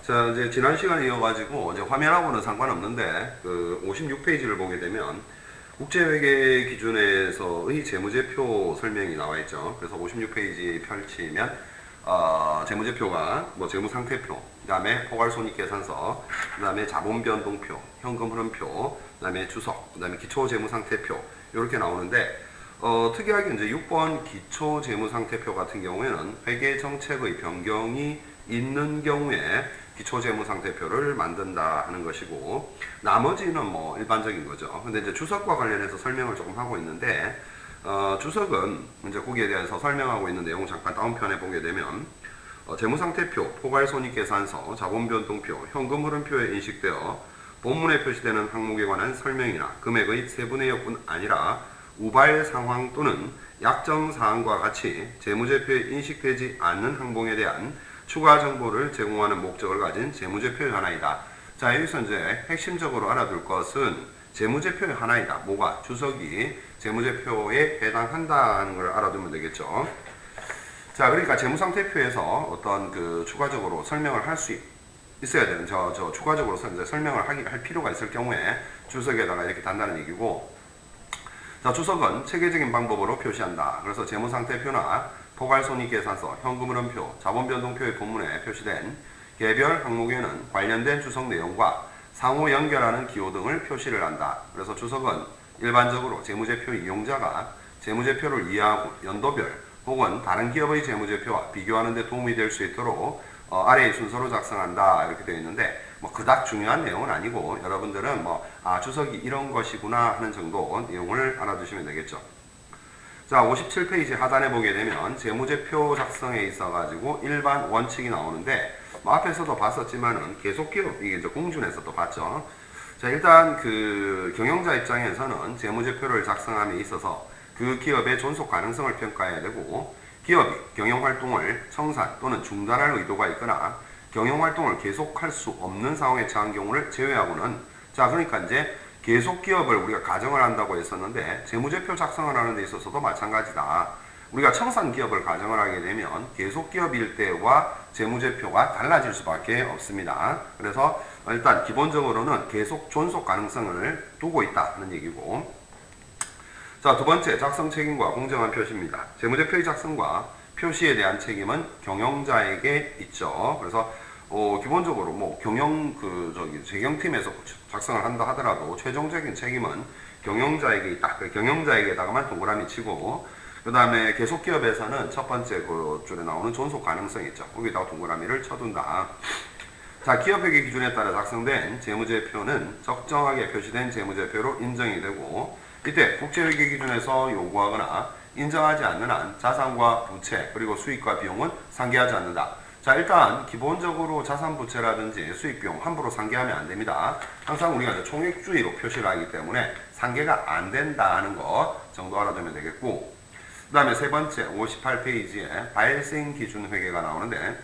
자, 이제 지난 시간에 이어가지고 이제 화면하고는 상관없는데 그 56페이지를 보게 되면 국제회계 기준에서의 재무제표 설명이 나와 있죠. 그래서 56페이지 펼치면 재무제표가 뭐 재무상태표, 그다음에 포괄손익계산서, 그다음에 자본변동표, 현금흐름표, 그다음에 주석, 그다음에 기초재무상태표 이렇게 나오는데 특이하게 이제 6번 기초재무상태표 같은 경우에는 회계정책의 변경이 있는 경우에 기초재무상태표를 만든다 하는 것이고, 나머지는 뭐 일반적인 거죠. 근데 이제 주석과 관련해서 설명을 조금 하고 있는데, 주석은 이제 거기에 대해서 설명하고 있는 내용 잠깐 다운편에 보게 되면, 재무상태표, 포괄손익계산서, 자본변동표, 현금흐름표에 인식되어 본문에 표시되는 항목에 관한 설명이나 금액의 세부 내역뿐 아니라 우발 상황 또는 약정 사항과 같이 재무제표에 인식되지 않는 항목에 대한 추가 정보를 제공하는 목적을 가진 재무제표의 하나이다. 자, 여기서 이제 핵심적으로 알아둘 것은 재무제표의 하나이다. 뭐가? 주석이 재무제표에 해당한다 하는 걸 알아두면 되겠죠. 자, 그러니까 재무상태표에서 어떤 그 추가적으로 설명을 할 수 있어야 되는 추가적으로 이제 설명을 할 필요가 있을 경우에 주석에다가 이렇게 단다는 얘기고, 자, 주석은 체계적인 방법으로 표시한다. 그래서 재무상태표나 포괄손익계산서, 현금흐름표, 자본변동표의 본문에 표시된 개별 항목에는 관련된 주석 내용과 상호 연결하는 기호 등을 표시를 한다. 그래서 주석은 일반적으로 재무제표 이용자가 재무제표를 이해하고 연도별 혹은 다른 기업의 재무제표와 비교하는 데 도움이 될 수 있도록 아래의 순서로 작성한다 이렇게 되어 있는데, 뭐 그닥 중요한 내용은 아니고 여러분들은 주석이 이런 것이구나 하는 정도 내용을 알아두시면 되겠죠. 자, 57페이지 하단에 보게 되면 재무제표 작성에 있어 가지고 일반 원칙이 나오는데, 앞에서도 봤었지만은 계속기업, 이게 이제 공준에서도 봤죠. 자, 일단 그 경영자 입장에서는 재무제표를 작성함에 있어서 그 기업의 존속 가능성을 평가해야 되고, 기업이 경영활동을 청산 또는 중단할 의도가 있거나 경영활동을 계속할 수 없는 상황에 처한 경우를 제외하고는, 자, 그러니까 이제 계속 기업을 우리가 가정을 한다고 했었는데 재무제표 작성을 하는 데 있어서도 마찬가지다. 우리가 청산 기업을 가정을 하게 되면 계속 기업일 때와 재무제표가 달라질 수밖에 없습니다. 그래서 일단 기본적으로는 계속 존속 가능성을 두고 있다는 얘기고, 자, 두 번째, 작성 책임과 공정한 표시입니다. 재무제표의 작성과 표시에 대한 책임은 경영자에게 있죠. 그래서 기본적으로 뭐 재경팀에서 작성을 한다 하더라도 최종적인 책임은 경영자에게 있다. 경영자에게다가만 동그라미 치고, 그 다음에 계속기업에서는 첫 번째 그 줄에 나오는 존속 가능성이 있죠. 거기다가 동그라미를 쳐둔다. 자, 기업회계 기준에 따라 작성된 재무제표는 적정하게 표시된 재무제표로 인정이 되고, 이때 국제회계 기준에서 요구하거나 인정하지 않는 한 자산과 부채 그리고 수익과 비용은 상계하지 않는다. 자, 일단 기본적으로 자산 부채라든지 수익 비용 함부로 상계하면 안 됩니다. 항상 우리가 총액주의로 표시를 하기 때문에 상계가 안 된다 하는 거 정도 알아두면 되겠고, 그 다음에 세 번째 58페이지에 발생 기준 회계가 나오는데,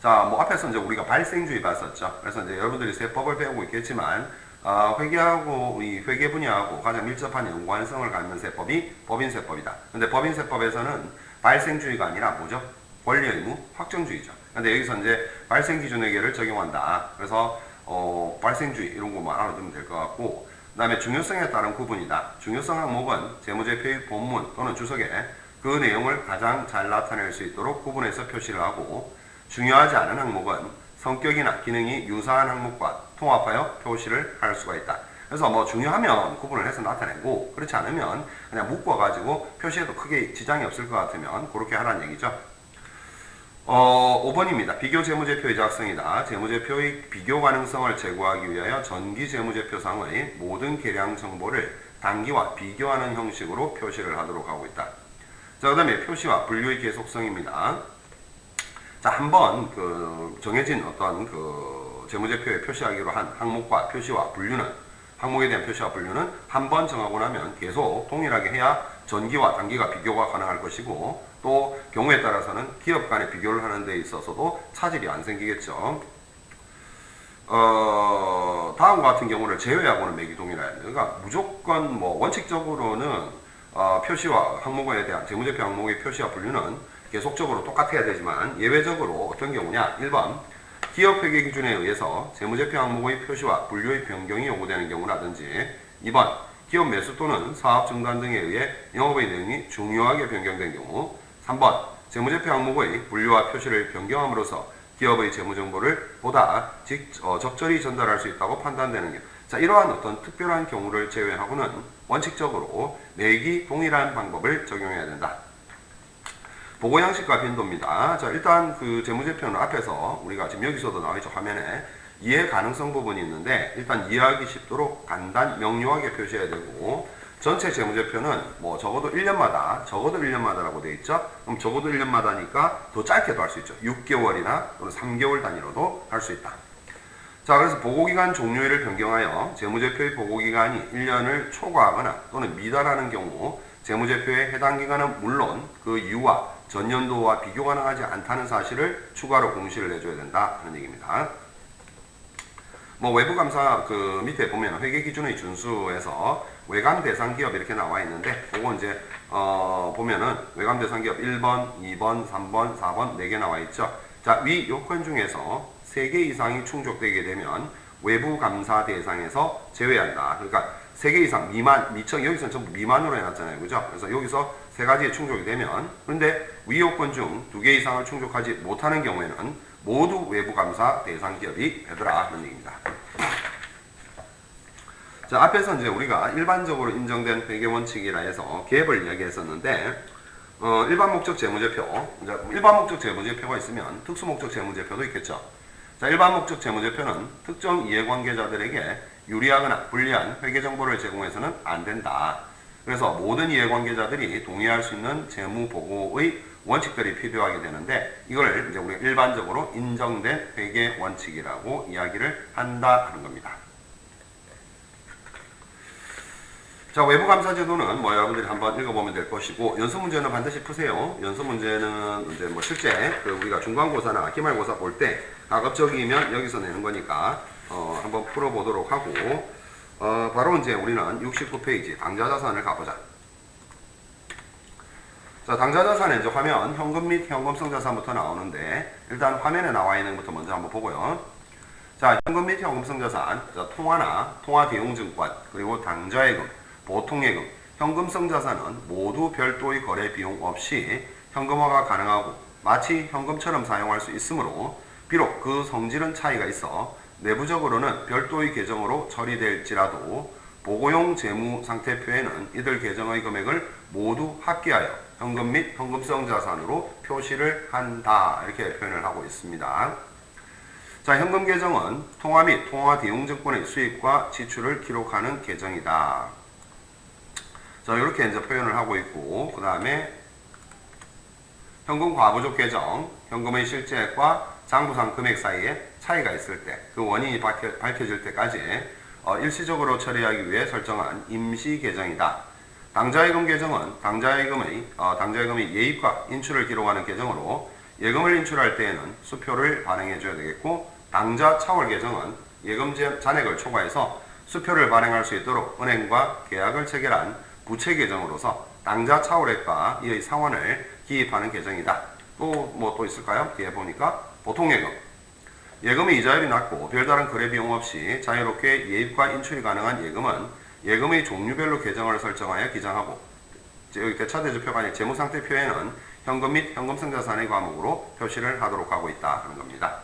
자, 뭐 앞에서 이제 우리가 발생주의 봤었죠. 그래서 이제 여러분들이 세법을 배우고 있겠지만 회계하고 이 회계 분야하고 가장 밀접한 연관성을 갖는 세법이 법인세법이다. 근데 법인세법에서는 발생주의가 아니라 뭐죠? 권리의무 확정주의죠. 근데 여기서 이제 발생기준회계를 적용한다. 그래서 발생주의 이런 거만 알아두면 될 것 같고, 그 다음에 중요성에 따른 구분이다. 중요성 항목은 재무제표의 본문 또는 주석에 그 내용을 가장 잘 나타낼 수 있도록 구분해서 표시를 하고, 중요하지 않은 항목은 성격이나 기능이 유사한 항목과 통합하여 표시를 할 수가 있다. 그래서 뭐 중요하면 구분을 해서 나타내고, 그렇지 않으면 그냥 묶어가지고 표시해도 크게 지장이 없을 것 같으면 그렇게 하라는 얘기죠. 5번입니다. 비교 재무제표의 작성이다. 재무제표의 비교 가능성을 제고하기 위하여 전기 재무제표상의 모든 계량 정보를 단기와 비교하는 형식으로 표시를 하도록 하고 있다. 자, 그 다음에 표시와 분류의 계속성입니다. 자, 한번 정해진 어떤 재무제표에 표시하기로 한 항목과 표시와 분류는, 항목에 대한 표시와 분류는 한 번 정하고 나면 계속 동일하게 해야 전기와 단기가 비교가 가능할 것이고, 또 경우에 따라서는 기업 간의 비교를 하는 데 있어서도 차질이 안 생기겠죠. 다음과 같은 경우를 제외하고는 매기 동일해야 돼요. 그러니까 무조건 뭐 원칙적으로는 표시와 항목에 대한 재무제표 항목의 표시와 분류는 계속적으로 똑같아야 되지만, 예외적으로 어떤 경우냐, 1번 기업 회계 기준에 의해서 재무제표 항목의 표시와 분류의 변경이 요구되는 경우라든지 2번 기업 매수 또는 사업 중단 등에 의해 영업의 내용이 중요하게 변경된 경우 3번 재무제표 항목의 분류와 표시를 변경함으로써 기업의 재무정보를 보다 적절히 전달할 수 있다고 판단되는 경우. 자, 이러한 어떤 특별한 경우를 제외하고는 원칙적으로 내기 동일한 방법을 적용해야 된다. 보고 양식과 빈도입니다. 자, 일단 그 재무제표는 앞에서 우리가 지금 여기서도 나와있죠. 화면에 이해 가능성 부분이 있는데 일단 이해하기 쉽도록 간단 명료하게 표시해야 되고 전체 재무제표는 뭐 적어도 1년마다라고 되어 있죠. 그럼 적어도 1년마다니까 더 짧게도 할 수 있죠. 6개월이나 또는 3개월 단위로도 할 수 있다. 자, 그래서 보고기간 종료일을 변경하여 재무제표의 보고기간이 1년을 초과하거나 또는 미달하는 경우 재무제표의 해당 기간은 물론 그 이유와 전년도와 비교 가능하지 않다는 사실을 추가로 공시를 해줘야 된다 하는 얘기입니다. 뭐 외부 감사 그 밑에 보면 회계 기준의 준수에서 외감 대상 기업 이렇게 나와 있는데 그거 이제 보면은 외감 대상 기업 1번, 2번, 3번, 4번 4개 나와 있죠. 자, 위 요건 중에서 3개 이상이 충족되게 되면 외부 감사 대상에서 제외한다. 그러니까 3개 이상 미만, 여기서는 전부 미만으로 해놨잖아요. 그죠? 그래서 여기서 3가지에 충족이 되면 그런데 위 요건 중 2개 이상을 충족하지 못하는 경우에는 모두 외부 감사 대상 기업이 되더라 하는 얘기입니다. 자, 앞에서 이제 우리가 일반적으로 인정된 회계 원칙이라 해서 갭을 이야기했었는데 일반 목적 재무제표, 일반 목적 재무제표가 있으면 특수 목적 재무제표도 있겠죠. 자, 일반 목적 재무제표는 특정 이해관계자들에게 유리하거나 불리한 회계 정보를 제공해서는 안 된다. 그래서 모든 이해관계자들이 동의할 수 있는 재무 보고의 원칙들이 필요하게 되는데 이걸 이제 우리가 일반적으로 인정된 회계 원칙이라고 이야기를 한다 하는 겁니다. 자, 외부 감사 제도는 뭐 여러분들이 한번 읽어보면 될 것이고 연수 문제는 반드시 푸세요. 연수 문제는 이제 뭐 실제 그 우리가 중간고사나 기말고사 볼 때 가급적이면 여기서 내는 거니까 한번 풀어보도록 하고 바로 이제 우리는 69페이지 당좌자산을 가보자. 자, 당좌자산에 이제 화면 현금 및 현금성 자산부터 나오는데 일단 화면에 나와 있는 것부터 먼저 한번 보고요. 자, 현금 및 현금성 자산, 자, 통화나 통화 대용증권 그리고 당좌예금, 보통예금, 현금성 자산은 모두 별도의 거래 비용 없이 현금화가 가능하고 마치 현금처럼 사용할 수 있으므로 비록 그 성질은 차이가 있어 내부적으로는 별도의 계정으로 처리될지라도 보고용 재무 상태표에는 이들 계정의 금액을 모두 합계하여 현금 및 현금성 자산으로 표시를 한다 이렇게 표현을 하고 있습니다. 자, 현금 계정은 통화 및 통화 대용증권의 수입과 지출을 기록하는 계정이다. 자, 이렇게 이제 표현을 하고 있고 그 다음에 현금 과부족 계정, 현금의 실제액과 장부상 금액 사이에 차이가 있을 때 그 원인이 밝혀질 때까지 일시적으로 처리하기 위해 설정한 임시 계정이다. 당좌예금 계정은 당좌예금의 예입과 인출을 기록하는 계정으로 예금을 인출할 때에는 수표를 발행해 줘야 되겠고 당좌 차월 계정은 예금 잔액을 초과해서 수표를 발행할 수 있도록 은행과 계약을 체결한 부채 계정으로서 당좌 차월액과 이의 상환을 기입하는 계정이다. 또 있을까요? 뒤에 보니까 보통예금. 예금의 이자율이 낮고 별다른 거래 비용 없이 자유롭게 예입과 인출이 가능한 예금은 예금의 종류별로 계정을 설정하여 기장하고 여기 대차대조표가 아닌 재무상태표에는 현금 및 현금성 자산의 과목으로 표시를 하도록 하고 있다 하는 겁니다.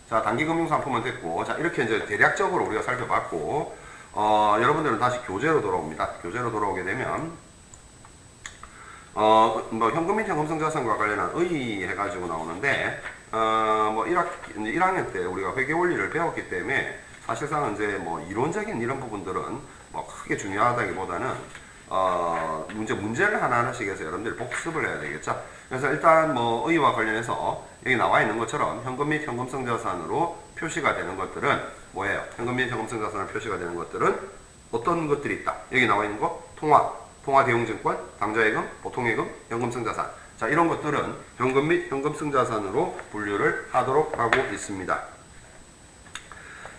자, 단기금융상품은 됐고 자, 이렇게 이제 대략적으로 우리가 살펴봤고 여러분들은 다시 교재로 돌아옵니다. 교재로 돌아오게 되면 뭐 현금 및 현금성 자산과 관련한 의 해가지고 나오는데 뭐 1학년 때 우리가 회계 원리를 배웠기 때문에 사실상 이제 뭐 이론적인 이런 부분들은 뭐 크게 중요하다기보다는 문제를 하나하나씩 해서 여러분들이 복습을 해야 되겠죠. 그래서 일단 뭐 의와 관련해서 여기 나와 있는 것처럼 현금 및 현금성 자산으로 표시가 되는 것들은 뭐예요? 현금 및 현금성 자산으로 표시가 되는 것들은 어떤 것들이 있다. 여기 나와 있는 거 통화 대용증권, 당좌예금, 보통예금, 현금성 자산. 자, 이런 것들은 현금 및 현금성 자산으로 분류를 하도록 하고 있습니다.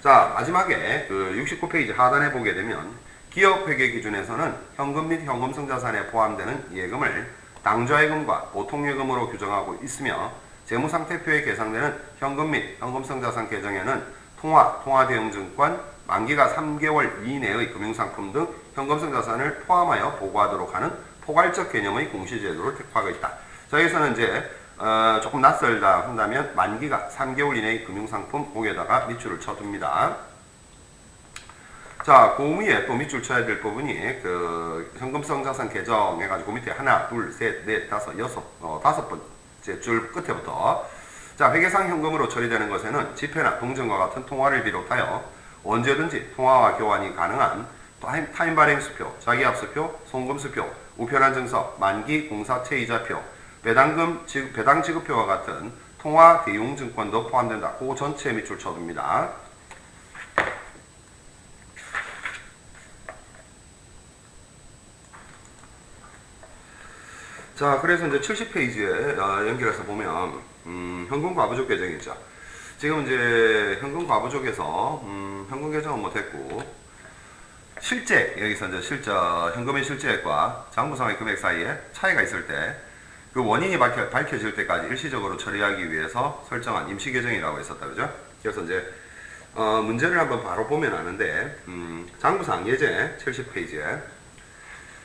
자, 마지막에 그 69페이지 하단에 보게 되면 기업 회계 기준에서는 현금 및 현금성 자산에 포함되는 예금을 당좌예금과 보통예금으로 규정하고 있으며 재무상태표에 계상되는 현금 및 현금성자산 계정에는 통화대형증권, 만기가 3개월 이내의 금융상품 등 현금성자산을 포함하여 보고하도록 하는 포괄적 개념의 공시제도를 택하고 있다. 자, 여기서는 이제 조금 낯설다 한다면 만기가 3개월 이내의 금융상품 거기에다가 밑줄을 쳐둡니다. 자, 그 위에 또 밑줄 쳐야 될 부분이 그 현금성 자산 계정 해가지고 밑에 하나, 둘, 셋, 넷, 다섯, 여섯, 다섯 번째 줄 끝에부터 자, 회계상 현금으로 처리되는 것에는 지폐나 동전과 같은 통화를 비롯하여 언제든지 통화와 교환이 가능한 타임 발행수표, 자기압수표, 송금수표, 우편한 증서, 만기 공사채 이자표, 배당 지급표와 같은 통화 대용증권도 포함된다. 그 전체 밑줄 쳐둡니다. 자, 그래서 이제 70페이지에 연결해서 보면 현금 과부족 계정이죠. 지금 이제 현금 과부족에서 현금 계정은 뭐 됐고 실제 여기서 이제 현금의 실제액과 장부상의 금액 사이에 차이가 있을 때 그 원인이 밝혀질 때까지 일시적으로 처리하기 위해서 설정한 임시 계정이라고 했었다, 그죠? 그래서 이제 문제를 한번 바로 보면 아는데 장부상 예제 70페이지에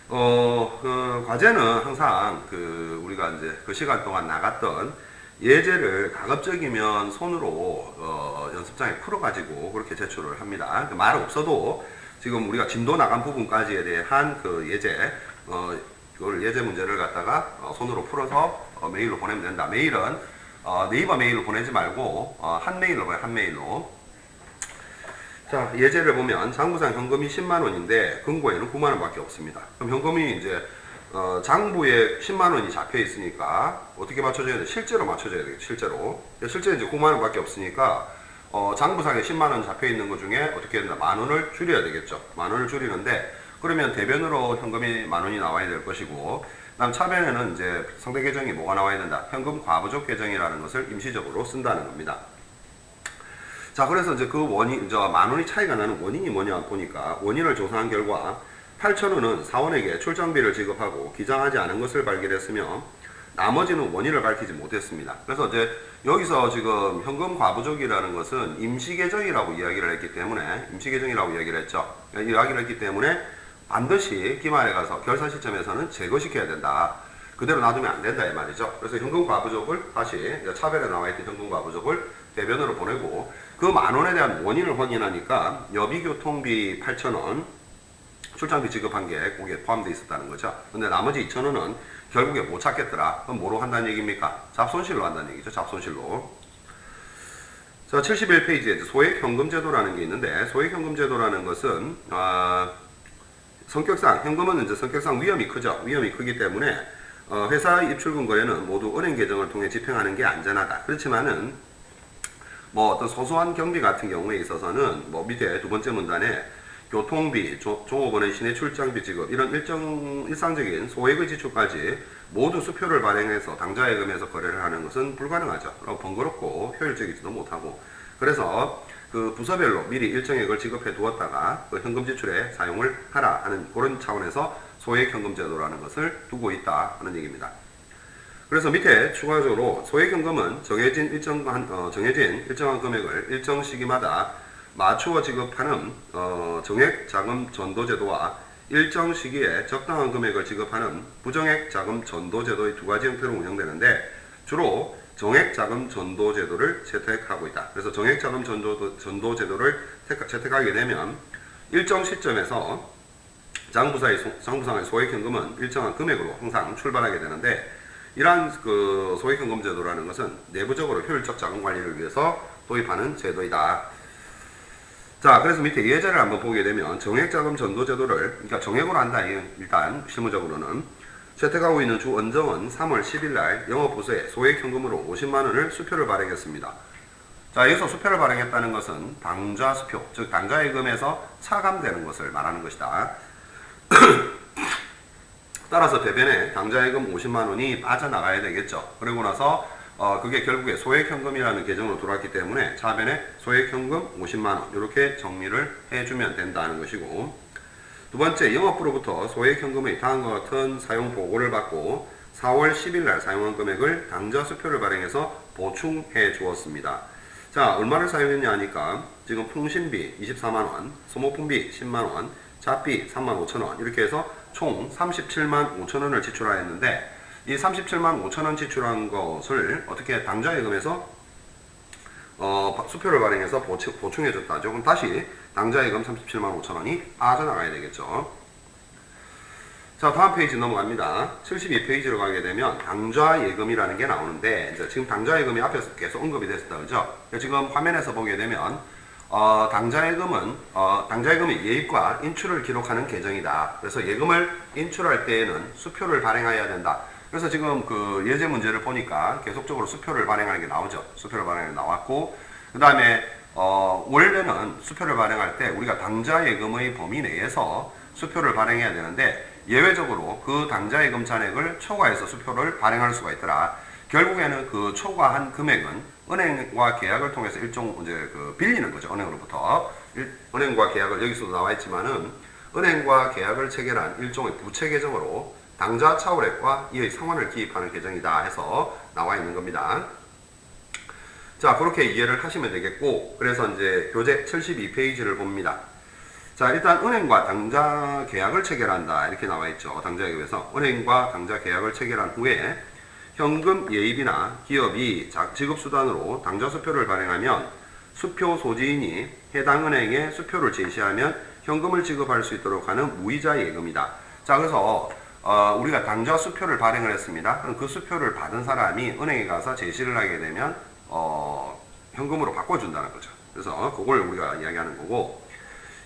그 과제는 항상 그 우리가 이제 그 시간 동안 나갔던 예제를 가급적이면 손으로 연습장에 풀어가지고 그렇게 제출을 합니다. 말 없어도 지금 우리가 진도 나간 부분까지에 대한 그 예제, 이걸 예제 문제를 갖다가 손으로 풀어서 메일로 보내면 된다. 메일은 네이버 메일로 보내지 말고 한 메일로 보내, 한 메일로. 자, 예제를 보면 장부상 현금이 10만원인데 금고에는 9만원 밖에 없습니다. 그럼 현금이 이제 장부에 10만원이 잡혀 있으니까 어떻게 맞춰줘야 돼? 실제로 맞춰줘야 되겠죠. 실제로 이제 9만원 밖에 없으니까 장부상에 10만원 잡혀 있는 것 중에 어떻게 해야 된다? 만원을 줄여야 되겠죠. 만원을 줄이는데 그러면 대변으로 현금이 만원이 나와야 될 것이고 다음 차변에는 이제 상대 계정이 뭐가 나와야 된다? 현금 과부족 계정이라는 것을 임시적으로 쓴다는 겁니다. 자, 그래서 이제 그 만원이 차이가 나는 원인이 뭐냐 보니까 원인을 조사한 결과 8,000원은 사원에게 출장비를 지급하고 기장하지 않은 것을 발견했으며 나머지는 원인을 밝히지 못했습니다. 그래서 이제 여기서 지금 현금 과부족이라는 것은 임시계정이라고 이야기를 했기 때문에 이야기를 했기 때문에 반드시 기말에 가서 결산 시점에서는 제거시켜야 된다. 그대로 놔두면 안 된다 이 말이죠. 그래서 현금 과부족을 다시 차별에 나와 있던 현금 과부족을 대변으로 보내고 그 만원에 대한 원인을 확인하니까 여비교통비 8,000원 출장비 지급한 게 거기에 포함되어 있었다는 거죠. 근데 나머지 2,000원은 결국에 못 찾겠더라. 그럼 뭐로 한다는 얘기입니까? 잡손실로 한다는 얘기죠. 잡손실로. 자, 71페이지에 소액 현금 제도라는 게 있는데 소액 현금 제도라는 것은 성격상 현금은 이제 성격상 위험이 크죠. 위험이 크기 때문에 회사 입출금 거래는 모두 은행 계정을 통해 집행하는 게 안전하다. 그렇지만은 뭐 어떤 소소한 경비 같은 경우에 있어서는 뭐 밑에 두 번째 문단에 교통비, 종업원의 시내 출장비 지급 이런 일상적인 소액의 지출까지 모두 수표를 발행해서 당좌예금에서 거래를 하는 것은 불가능하죠. 번거롭고 효율적이지도 못하고 그래서 그 부서별로 미리 일정액을 지급해 두었다가 그 현금 지출에 사용을 하라 하는 그런 차원에서 소액 현금 제도라는 것을 두고 있다 하는 얘기입니다. 그래서 밑에 추가적으로 소액 현금은 정해진 일정한 금액을 일정 시기마다 맞추어 지급하는 정액 자금 전도 제도와 일정 시기에 적당한 금액을 지급하는 부정액 자금 전도 제도의 두 가지 형태로 운영되는데 주로 정액 자금 전도 제도를 채택하고 있다. 그래서 정액 자금 전도 제도를 채택하게 되면 일정 시점에서 장부상의 소액 현금은 일정한 금액으로 항상 출발하게 되는데 이러한 그 소액 현금 제도라는 것은 내부적으로 효율적 자금 관리를 위해서 도입하는 제도이다. 자, 그래서 밑에 예제를 한번 보게 되면 정액자금 전도 제도를 그러니까 정액으로 한다. 일단 실무적으로는 채택하고 있는 주 원정은 3월 10일 날 영업부서에 소액 현금으로 50만 원을 수표를 발행했습니다. 자, 여기서 수표를 발행했다는 것은 당좌 수표, 즉 당좌예금에서 차감되는 것을 말하는 것이다. 따라서 대변에 당좌예금 50만 원이 빠져나가야 되겠죠. 그리고 나서 그게 결국에 소액현금이라는 계정으로 들어왔기 때문에 차변에 소액현금 50만원 이렇게 정리를 해주면 된다는 것이고 두 번째 영업부로부터 소액현금의 다음과 같은 사용 보고를 받고 4월 10일 날 사용한 금액을 당좌 수표를 발행해서 보충해 주었습니다. 자, 얼마를 사용했냐 하니까 지금 통신비 24만원, 소모품비 10만원, 잡비 35,000원 이렇게 해서 총 37만 5천원을 지출하였는데 이 37만 5천원 지출한 것을 어떻게 당좌예금에서 수표를 발행해서 보충해 줬다죠. 그럼 다시 당좌예금 37만 5천원이 빠져나가야 되겠죠. 자, 다음 페이지 넘어갑니다. 72페이지로 가게 되면 당좌예금이라는 게 나오는데 이제 지금 당좌예금이 앞에서 계속 언급이 됐었다 그죠? 지금 화면에서 보게 되면 당좌예금이 예입과 인출을 기록하는 계정이다. 그래서 예금을 인출할 때에는 수표를 발행해야 된다. 그래서 지금 그 예제 문제를 보니까 계속적으로 수표를 발행하는 게 나오죠. 수표를 발행하는 게 나왔고, 그 다음에 원래는 수표를 발행할 때 우리가 당좌예금의 범위 내에서 수표를 발행해야 되는데 예외적으로 그 당좌예금 잔액을 초과해서 수표를 발행할 수가 있더라. 결국에는 그 초과한 금액은 은행과 계약을 통해서 일종 이제 그 빌리는 거죠. 은행으로부터. 은행과 계약을 여기서도 나와 있지만은 은행과 계약을 체결한 일종의 부채 계정으로 당좌 차월액과 이의 상환을 기입하는 계정이다 해서 나와 있는 겁니다. 자, 그렇게 이해를 하시면 되겠고, 그래서 이제 교재 72페이지를 봅니다. 자, 일단 은행과 당좌 계약을 체결한다 이렇게 나와 있죠. 당좌예금에서 은행과 당좌 계약을 체결한 후에 현금 예입이나 기업이 지급수단으로 당좌 수표를 발행하면 수표 소지인이 해당 은행에 수표를 제시하면 현금을 지급할 수 있도록 하는 무이자 예금이다. 자, 그래서 우리가 당좌 수표를 발행을 했습니다. 그럼 그 수표를 받은 사람이 은행에 가서 제시를 하게 되면 현금으로 바꿔준다는 거죠. 그래서 그걸 우리가 이야기하는 거고,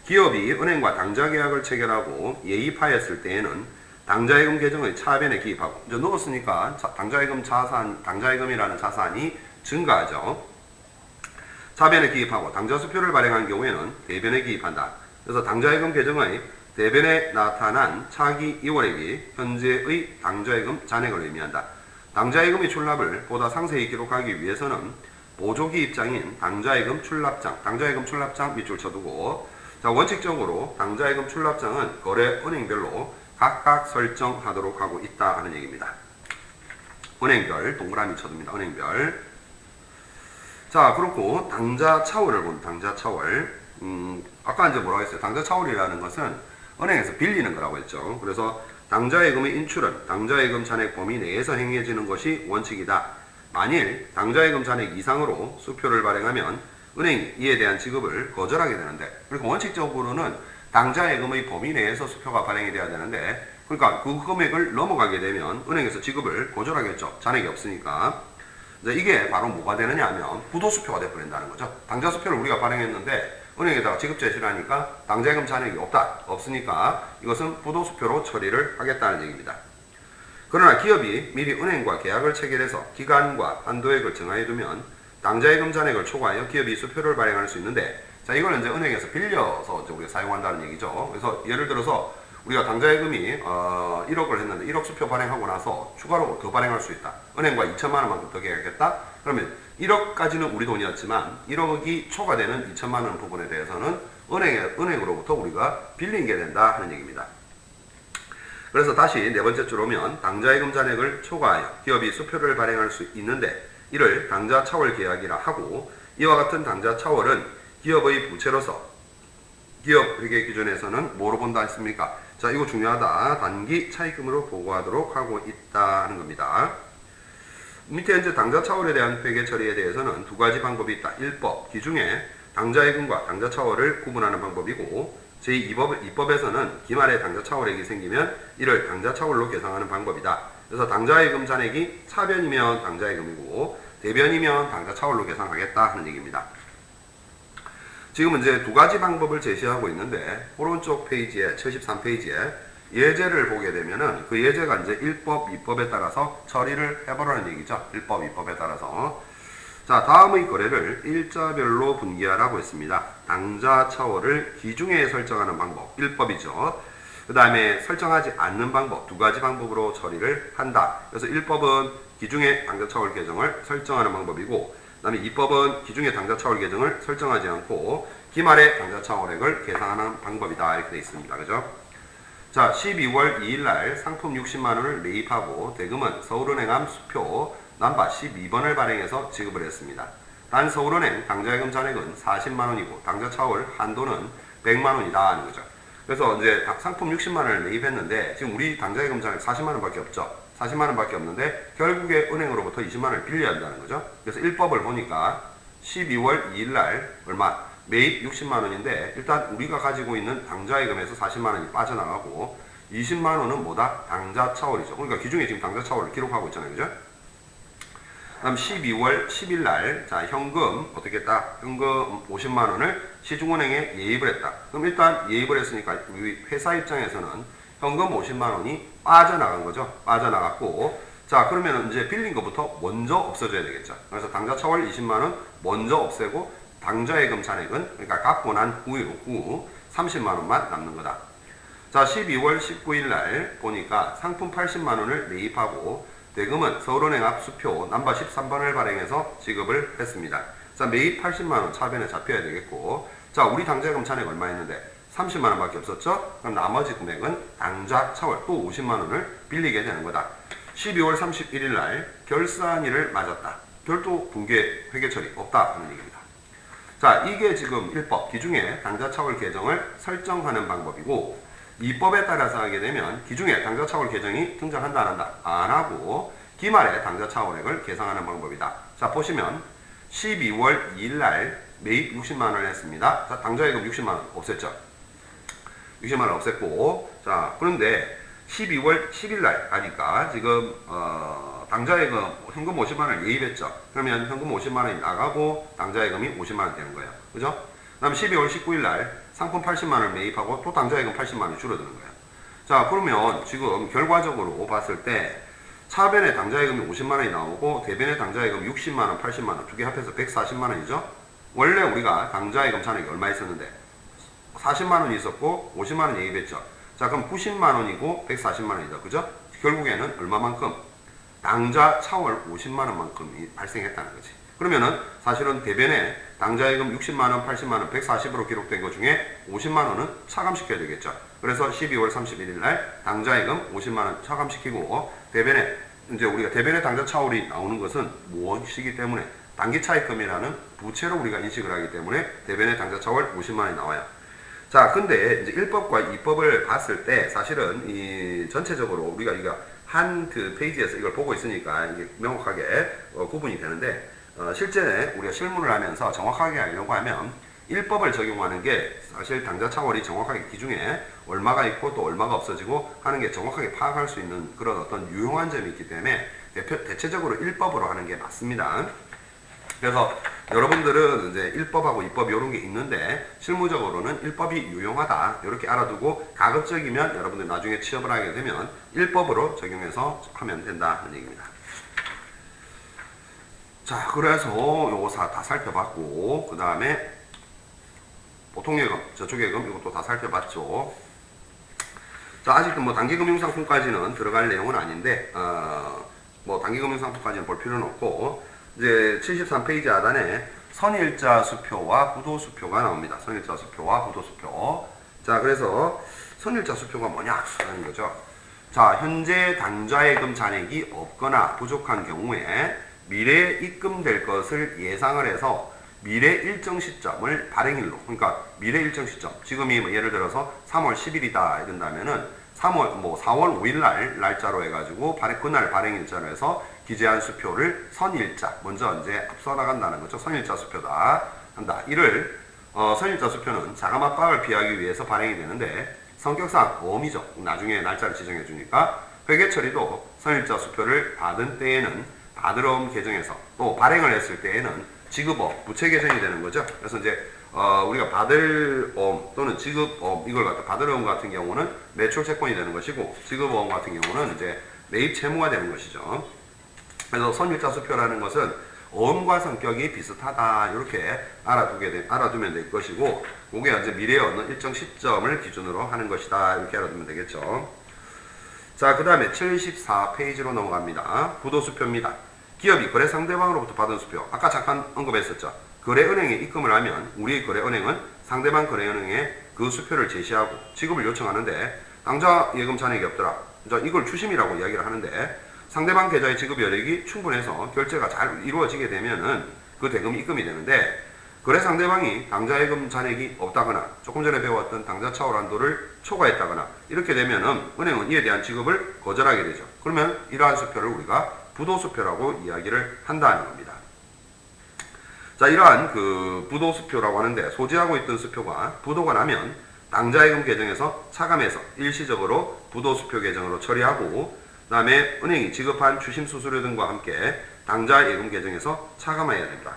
기업이 은행과 당좌 계약을 체결하고 예입하였을 때에는 당좌예금 계정의 차변에 기입하고, 이제 넣었으니까 당좌예금이라는 자산이 증가하죠. 차변에 기입하고 당좌 수표를 발행한 경우에는 대변에 기입한다. 그래서 당좌예금 계정의 대변에 나타난 차기 이월액이 현재의 당좌예금 잔액을 의미한다. 당좌예금의 출납을 보다 상세히 기록하기 위해서는 보조기입장인 당좌예금 출납장 밑줄 쳐두고, 자, 원칙적으로 당좌예금 출납장은 거래 은행별로 각각 설정하도록 하고 있다 하는 얘기입니다. 은행별 동그라미 쳐둡니다. 은행별. 자, 그렇고 당좌 차월을 본 당좌 차월. 아까 이제 뭐라고 했어요? 당좌 차월이라는 것은 은행에서 빌리는 거라고 했죠. 그래서 당좌예금의 인출은 당좌예금 잔액 범위 내에서 행해지는 것이 원칙이다. 만일 당좌예금 잔액 이상으로 수표를 발행하면 은행이 이에 대한 지급을 거절하게 되는데, 그러니까 원칙적으로는 당좌예금의 범위 내에서 수표가 발행이 돼야 되는데, 그러니까 그 금액을 넘어가게 되면 은행에서 지급을 거절하겠죠. 잔액이 없으니까. 이제 이게 바로 뭐가 되느냐 하면 부도수표가 되어버린다는 거죠. 당좌수표를 우리가 발행했는데 은행에다가 지급 제시를 하니까 당좌예금 잔액이 없으니까 이것은 부도수표로 처리를 하겠다는 얘기입니다. 그러나 기업이 미리 은행과 계약을 체결해서 기간과 한도액을 정하여두면 당좌예금 잔액을 초과하여 기업이 수표를 발행할 수 있는데, 자, 이걸 이제 은행에서 빌려서 이제 우리가 사용한다는 얘기죠. 그래서 예를 들어서 우리가 당좌예금이 1억을 했는데 1억 수표 발행하고 나서 추가로 더 발행할 수 있다. 은행과 2천만 원만큼 더 계약했다. 그러면 1억까지는 우리 돈이었지만 1억이 초과되는 2천만 원 부분에 대해서는 은행으로부터 우리가 빌린 게 된다 하는 얘기입니다. 그래서 다시 네 번째 줄 오면 당좌예금 잔액을 초과하여 기업이 수표를 발행할 수 있는데 이를 당좌 차월 계약이라 하고, 이와 같은 당좌 차월은 기업의 부채로서 기업 회계 기준에서는 뭐로 본다 했습니까? 자, 이거 중요하다. 단기 차입금으로 보고하도록 하고 있다 하는 겁니다. 밑에 이제 당좌 차월에 대한 회계 처리에 대해서는 두 가지 방법이 있다. 1법, 기중에 당좌예금과 당좌 차월을 구분하는 방법이고, 제2법에서는 기말에 당좌 차월액이 생기면 이를 당좌 차월로 계산하는 방법이다. 그래서 당좌예금 잔액이 차변이면 당좌예금이고 대변이면 당좌 차월로 계산하겠다 하는 얘기입니다. 지금 이제 두 가지 방법을 제시하고 있는데, 오른쪽 페이지에 73페이지에 예제를 보게 되면은 그 예제가 이제 1법, 2법에 따라서 처리를 해보라는 얘기죠. 1법, 2법에 따라서. 자, 다음의 거래를 일자별로 분기하라고 했습니다. 당좌 차월을 기중에 설정하는 방법 1법이죠. 그 다음에 설정하지 않는 방법 두 가지 방법으로 처리를 한다. 그래서 1법은 기중에 당좌 차월 계정을 설정하는 방법이고, 그 다음에 2법은 기중에 당좌 차월 계정을 설정하지 않고 기말에 당좌 차월액을 계산하는 방법이다. 이렇게 되어 있습니다. 그죠? 자, 12월 2일 날 상품 60만 원을 매입하고 대금은 서울은행암 수표 넘버 12번을 발행해서 지급을 했습니다. 단 서울은행 당좌예금 잔액은 40만 원이고 당좌 차월 한도는 100만 원이다 하는 거죠. 그래서 이제 상품 60만 원을 매입했는데 지금 우리 당좌예금 잔액 40만 원밖에 없죠. 40만 원밖에 없는데 결국에 은행으로부터 20만 원을 빌려야 한다는 거죠. 그래서 1법을 보니까 12월 2일 날 얼마? 매입 60만 원인데 일단 우리가 가지고 있는 당좌예금에서 40만 원이 빠져나가고 20만 원은 뭐다? 당좌 차월이죠. 그러니까 기준에 지금 당좌 차월을 기록하고 있잖아요. 그죠? 그다음 12월 10일 날 자, 현금 어떻게 했다? 현금 50만 원을 시중은행에 예입을 했다. 그럼 일단 예입을 했으니까 우리 회사 입장에서는 현금 50만 원이 빠져나간 거죠. 빠져나갔고 자, 그러면 이제 빌린 것부터 먼저 없어져야 되겠죠. 그래서 당좌 차월 20만 원 먼저 없애고 당좌예금 잔액은 그러니까 갚고 난 후 30만 원만 남는 거다. 자, 12월 19일 날 보니까 상품 80만 원을 매입하고 대금은 서울은행 앞 수표 넘버 13번을 발행해서 지급을 했습니다. 자, 매입 80만 원 차변에 잡혀야 되겠고 자, 우리 당좌예금 잔액 얼마였는데 30만 원밖에 없었죠? 그럼 나머지 금액은 당좌 차월 또 50만 원을 빌리게 되는 거다. 12월 31일 날 결산일을 맞았다. 별도 붕괴 회계 처리 없다 하는 얘기입니다. 자, 이게 지금 1법 기중에 당좌 차월 계정을 설정하는 방법이고 2법에 따라서 하게 되면 기중에 당좌 차월 계정이 등장한다 안 한다? 안 하고 기말에 당좌 차월액을 계상하는 방법이다. 자, 보시면 12월 2일 날 매입 60만 원을 했습니다. 자, 당좌예금 60만 원 없앴죠. 60만 원 없앴고 자, 그런데 12월 10일 날 하니까 지금 당좌예금 현금 50만 원을 예입했죠. 그러면 현금 50만 원이 나가고 당좌예금이 50만 원 되는 거예요. 그죠? 그 다음 12월 19일 날 상품 80만 원을 매입하고 또 당좌예금 80만 원이 줄어드는 거예요. 자, 그러면 지금 결과적으로 봤을 때 차변에 당좌예금이 50만 원이 나오고 대변에 당좌예금 60만 원, 80만 원 두 개 합해서 140만 원이죠. 원래 우리가 당좌예금 잔액이 얼마 있었는데 40만 원이 있었고 50만 원 예입했죠. 자, 그럼 90만 원이고 140만 원이다. 그죠? 결국에는 얼마만큼? 당좌 차월 50만 원만큼이 발생했다는 거지. 그러면은 사실은 대변에 당좌예금 60만 원, 80만 원, 140으로 기록된 것 중에 50만 원은 차감시켜야 되겠죠. 그래서 12월 31일 날 당좌예금 50만 원 차감시키고 대변에 이제 우리가 대변에 당좌 차월이 나오는 것은 무엇이기 때문에 단기차입금이라는 부채로 우리가 인식을 하기 때문에 대변에 당좌 차월 50만 원이 나와요. 자, 근데 이제 1법과 2법을 봤을 때 사실은 이 전체적으로 우리가 이거 한 그 페이지에서 이걸 보고 있으니까 이게 명확하게 구분이 되는데 실제 우리가 실무를 하면서 정확하게 하려고 하면 1법을 적용하는 게 사실 당좌 차월이 정확하게 기중에 얼마가 있고 또 얼마가 없어지고 하는 게 정확하게 파악할 수 있는 그런 어떤 유용한 점이 있기 때문에 대체적으로 1법으로 하는 게 맞습니다. 그래서 여러분들은 이제 1법하고 2법 이런 게 있는데 실무적으로는 1법이 유용하다 이렇게 알아두고 가급적이면 여러분들 나중에 취업을 하게 되면 1법으로 적용해서 하면 된다는 얘기입니다. 자, 그래서 요거 다 살펴봤고 그 다음에 보통예금, 저축예금 이것도 다 살펴봤죠. 자, 아직도 뭐 단기금융상품까지는 들어갈 내용은 아닌데 뭐 단기금융상품까지는 볼 필요는 없고 이제 73페이지 하단에 선일자 수표와 부도 수표가 나옵니다. 선일자 수표와 부도 수표. 자, 그래서 선일자 수표가 뭐냐 하는 거죠. 자, 현재 당좌예금 잔액이 없거나 부족한 경우에 미래에 입금될 것을 예상을 해서 미래 일정 시점을 발행일로, 그러니까 미래 일정 시점, 지금이 뭐 예를 들어서 3월 10일이다 이런다면은 4월 5일 날짜로 해가지고 그날 발행일자로 해서 기재한 수표를 선일자, 먼저 이제 앞서 나간다는 거죠. 선일자 수표다 한다. 이를 선일자 수표는 자금 압박을 피하기 위해서 발행이 되는데 성격상 어음이죠. 나중에 날짜를 지정해 주니까 회계 처리도 선일자 수표를 받은 때에는 받으러옴 계정에서 또 발행을 했을 때에는 지급어음, 부채 계정이 되는 거죠. 그래서 이제 우리가 받을어음 또는 지급어음 이걸 갖다 받으러옴 같은 경우는 매출 채권이 되는 것이고 지급어음 같은 경우는 이제 매입 채무가 되는 것이죠. 그래서 선일자 수표라는 것은 어음과 성격이 비슷하다 이렇게 알아두면 될 것이고 그게 이제 미래의 어느 일정 시점을 기준으로 하는 것이다 이렇게 알아두면 되겠죠. 자, 그 다음에 74페이지로 넘어갑니다. 부도수표입니다. 기업이 거래 상대방으로부터 받은 수표. 아까 잠깐 언급했었죠. 거래은행에 입금을 하면 우리의 거래은행은 상대방 거래은행에 그 수표를 제시하고 지급을 요청하는데 당좌 예금 잔액이 없더라. 자, 이걸 추심이라고 이야기를 하는데 상대방 계좌의 지급 여력이 충분해서 결제가 잘 이루어지게 되면은 그 대금이 입금이 되는데 거래 상대방이 당좌 예금 잔액이 없다거나 조금 전에 배웠던 당좌 차월 한도를 초과했다거나 이렇게 되면은 은행은 이에 대한 지급을 거절하게 되죠. 그러면 이러한 수표를 우리가 부도수표라고 이야기를 한다는 겁니다. 자, 이러한 그 부도수표라고 하는데 소지하고 있던 수표가 부도가 나면 당좌예금 계정에서 차감해서 일시적으로 부도수표 계정으로 처리하고 그 다음에 은행이 지급한 추심 수수료 등과 함께 당좌예금 계정에서 차감해야 됩니다.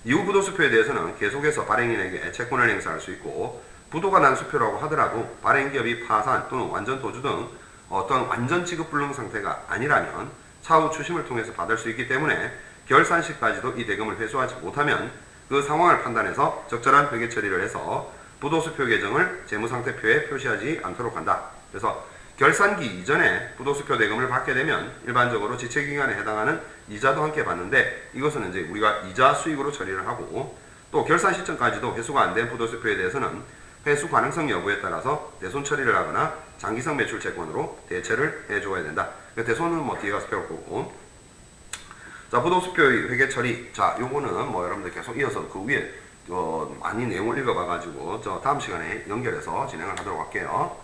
이후 부도수표에 대해서는 계속해서 발행인에게 채권을 행사할 수 있고 부도가 난 수표라고 하더라도 발행기업이 파산 또는 완전 도주 등 어떤 완전 지급 불능 상태가 아니라면 차후 추심을 통해서 받을 수 있기 때문에 결산 시까지도 이 대금을 회수하지 못하면 그 상황을 판단해서 적절한 회계 처리를 해서 부도수표 계정을 재무상태표에 표시하지 않도록 한다. 그래서 결산기 이전에 부도수표 대금을 받게 되면 일반적으로 지체기간에 해당하는 이자도 함께 받는데 이것은 이제 우리가 이자 수익으로 처리를 하고 또 결산 시점까지도 회수가 안 된 부도수표에 대해서는 회수 가능성 여부에 따라서 대손 처리를 하거나 장기성 매출 채권으로 대체를 해줘야 된다. 대손은 뭐 뒤에 가서 배울 거고. 자, 부도수표의 회계 처리. 자, 요거는 뭐 여러분들 계속 이어서 그 위에 많이 내용을 읽어봐가지고 저 다음 시간에 연결해서 진행을 하도록 할게요.